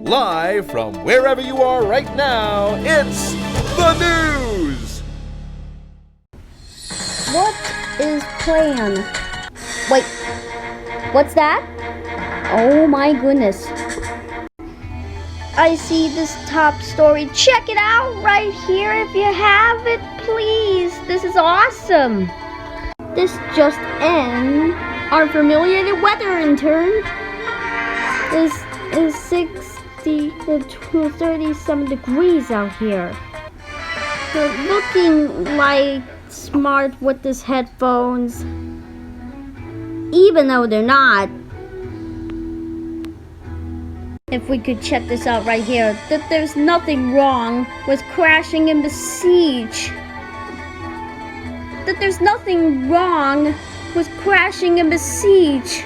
Live from wherever you are right now, it's the news! What is plan? Wait, what's that? Oh my goodness. I see this top story. Check it out right here if you have it, please. This is awesome. This just in. Our familiar weather intern is 60 to 37 degrees out here. They're looking like smart with these headphones, even though they're not. If we could check this out right here, that there's nothing wrong with crashing in the siege. That there's nothing wrong with crashing in the siege.